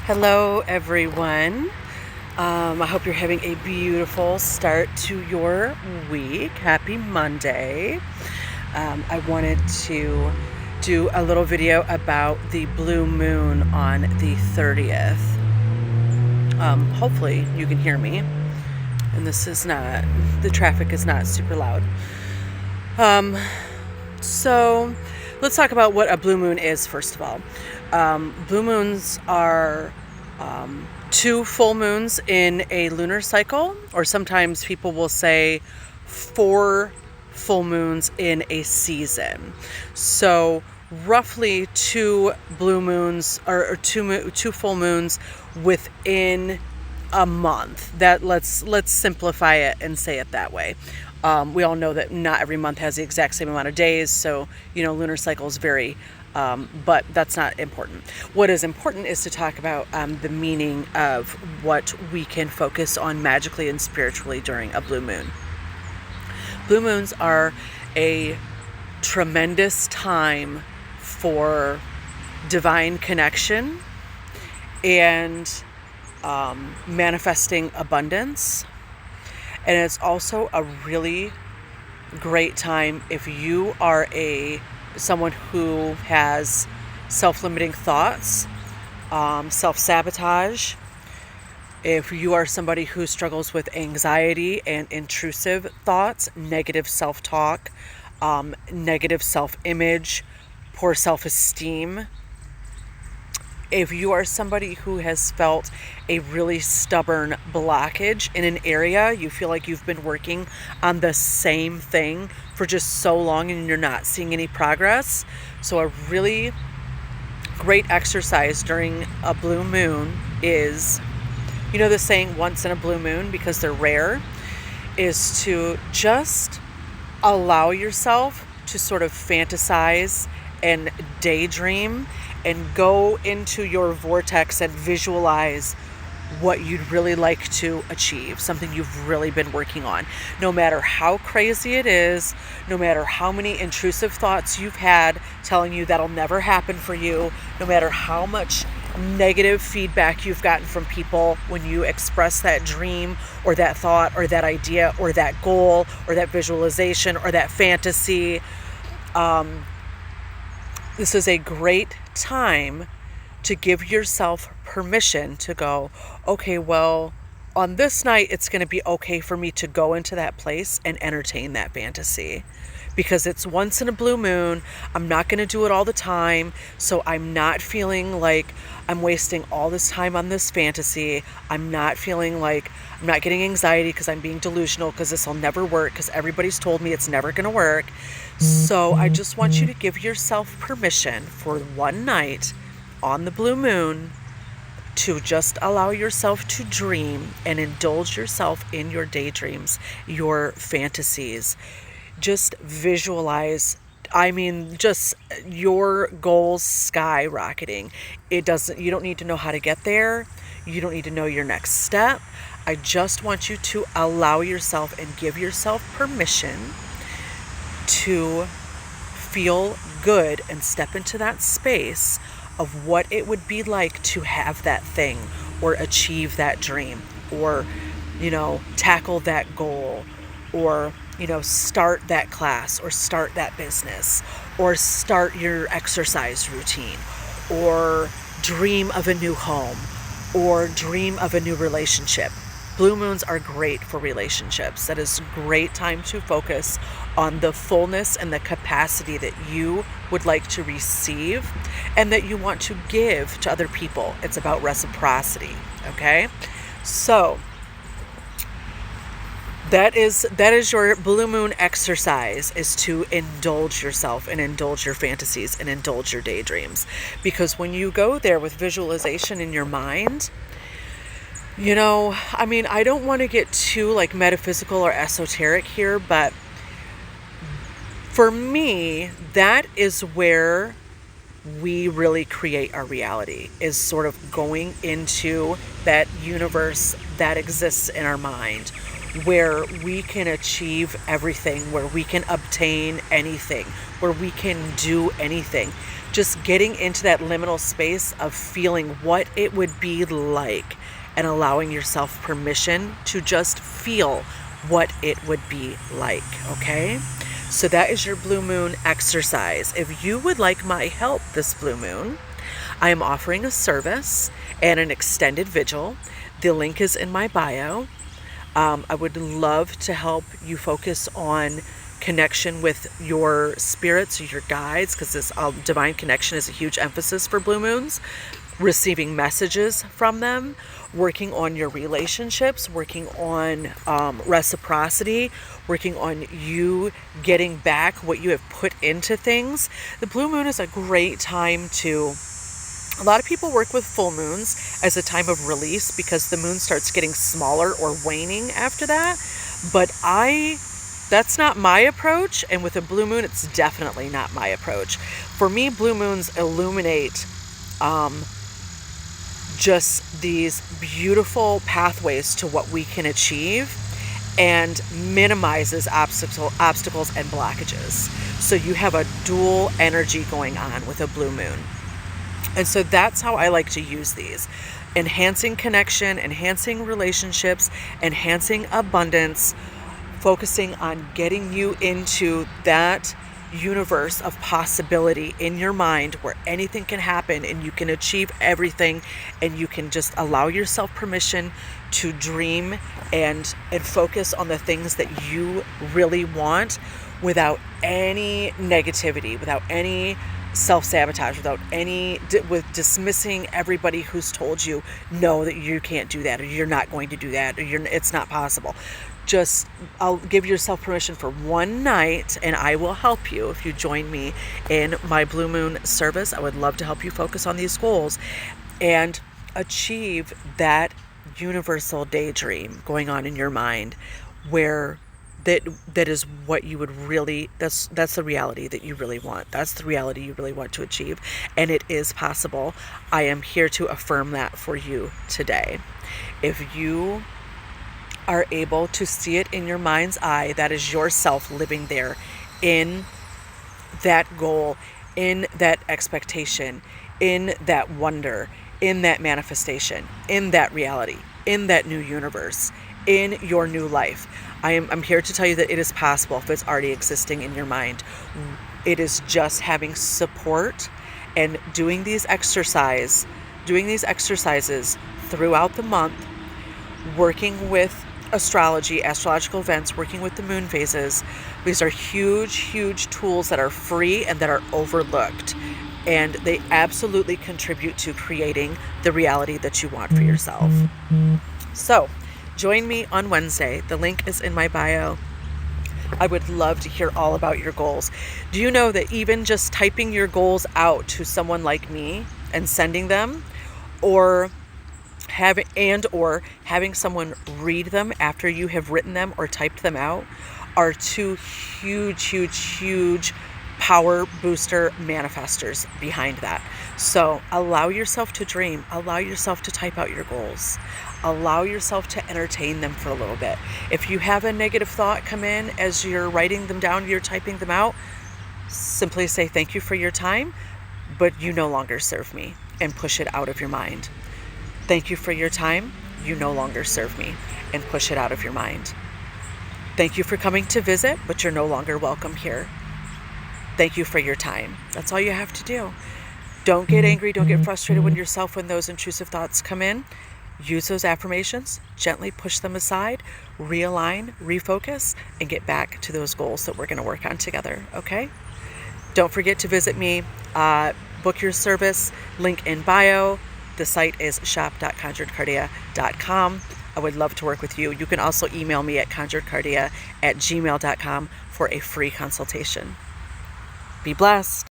Hello, everyone. I hope you're having a beautiful start to your week. Happy Monday. I wanted to do a little video about the blue moon on the 30th. Hopefully you can hear me. And the traffic is not super loud. So let's talk about what a blue moon is, first of all. Blue moons are two full moons in a lunar cycle, or sometimes people will say 4 full moons in a season. So roughly 2 blue moons or two full moons within a month. That let's simplify it and say it that way. We all know that not every month has the exact same amount of days, so lunar cycles vary. But that's not important. What is important is to talk about the meaning of what we can focus on magically and spiritually during a blue moon. Blue moons are a tremendous time for divine connection and manifesting abundance. And it's also a really great time if you are someone who has self-limiting thoughts, self-sabotage. If you are somebody who struggles with anxiety and intrusive thoughts, negative self-talk, negative self-image, poor self-esteem. If you are somebody who has felt a really stubborn blockage in an area, you feel like you've been working on the same thing for just so long and you're not seeing any progress. So a really great exercise during a blue moon is, the saying once in a blue moon, because they're rare, is to just allow yourself to sort of fantasize and daydream and go into your vortex and visualize what you'd really like to achieve, something you've really been working on. No matter how crazy it is, no matter how many intrusive thoughts you've had telling you that'll never happen for you, no matter how much negative feedback you've gotten from people when you express that dream or that thought or that idea or that goal or that visualization or that fantasy. This is a great time to give yourself permission to go, okay, well, on this night, it's going to be okay for me to go into that place and entertain that fantasy. Because it's once in a blue moon, I'm not going to do it all the time, so I'm not feeling like I'm wasting all this time on this fantasy. I'm not feeling like I'm not getting anxiety because I'm being delusional because this will never work because everybody's told me it's never going to work. So I just want you to give yourself permission for one night on the blue moon to just allow yourself to dream and indulge yourself in your daydreams, your fantasies. Just visualize, just your goals skyrocketing. You don't need to know how to get there. You don't need to know your next step. I just want you to allow yourself and give yourself permission to feel good and step into that space of what it would be like to have that thing or achieve that dream or, tackle that goal or, start that class or start that business or start your exercise routine or dream of a new home or dream of a new relationship. Blue moons are great for relationships. That is a great time to focus on the fullness and the capacity that you would like to receive and that you want to give to other people. It's about reciprocity, okay? So that is your blue moon exercise, is to indulge yourself and indulge your fantasies and indulge your daydreams. Because when you go there with visualization in your mind, I don't want to get too metaphysical or esoteric here, but for me, that is where we really create our reality, is sort of going into that universe that exists in our mind, where we can achieve everything, where we can obtain anything, where we can do anything. Just getting into that liminal space of feeling what it would be like and allowing yourself permission to just feel what it would be like, okay? So that is your blue moon exercise. If you would like my help this blue moon, I am offering a service and an extended vigil. The link is in my bio. I would love to help you focus on connection with your spirits or your guides, because this divine connection is a huge emphasis for blue moons. Receiving messages from them, working on your relationships, working on reciprocity, working on you getting back what you have put into things. The blue moon is a great time to... A lot of people work with full moons as a time of release because the moon starts getting smaller or waning after that. But that's not my approach. And with a blue moon, it's definitely not my approach. For me, blue moons illuminate just these beautiful pathways to what we can achieve and minimizes obstacles and blockages. So you have a dual energy going on with a blue moon. And so that's how I like to use these. Enhancing connection, enhancing relationships, enhancing abundance, focusing on getting you into that universe of possibility in your mind where anything can happen and you can achieve everything, and you can just allow yourself permission to dream and focus on the things that you really want without any negativity, without any self-sabotage, with dismissing everybody who's told you no, that you can't do that, or you're not going to do that, or it's not possible. Just, I'll give yourself permission for one night, and I will help you if you join me in my blue moon service. I would love to help you focus on these goals and achieve that universal daydream going on in your mind, where that is what you would really, that's the reality that you really want. That's the reality you really want to achieve, and it is possible. I am here to affirm that for you today. If you are able to see it in your mind's eye, that is yourself living there in that goal, in that expectation, in that wonder, in that manifestation, in that reality, in that new universe, in your new life. I'm here to tell you that it is possible if it's already existing in your mind. It is just having support and doing these exercises throughout the month, working with astrology, astrological events, working with the moon phases. These are huge tools that are free and that are overlooked, and they absolutely contribute to creating the reality that you want for yourself. So join me on Wednesday. The link is in my bio. I would love to hear all about your goals. Do you know that even just typing your goals out to someone like me and sending them, or having someone read them after you have written them or typed them out, are two huge power booster manifestors behind that. So allow yourself to dream, allow yourself to type out your goals, allow yourself to entertain them for a little bit. If you have a negative thought come in as you're writing them down, you're typing them out, simply say thank you for your time, but you no longer serve me, and push it out of your mind. Thank you for your time, you no longer serve me, and push it out of your mind. Thank you for coming to visit, but you're no longer welcome here. Thank you for your time. That's all you have to do. Don't get angry, don't get frustrated when those intrusive thoughts come in. Use those affirmations, gently push them aside, realign, refocus, and get back to those goals that we're going to work on together, okay? Don't forget to visit me, book your service, link in bio. The site is shop.conjuredcardia.com. I would love to work with you. You can also email me at conjuredcardia@gmail.com for a free consultation. Be blessed.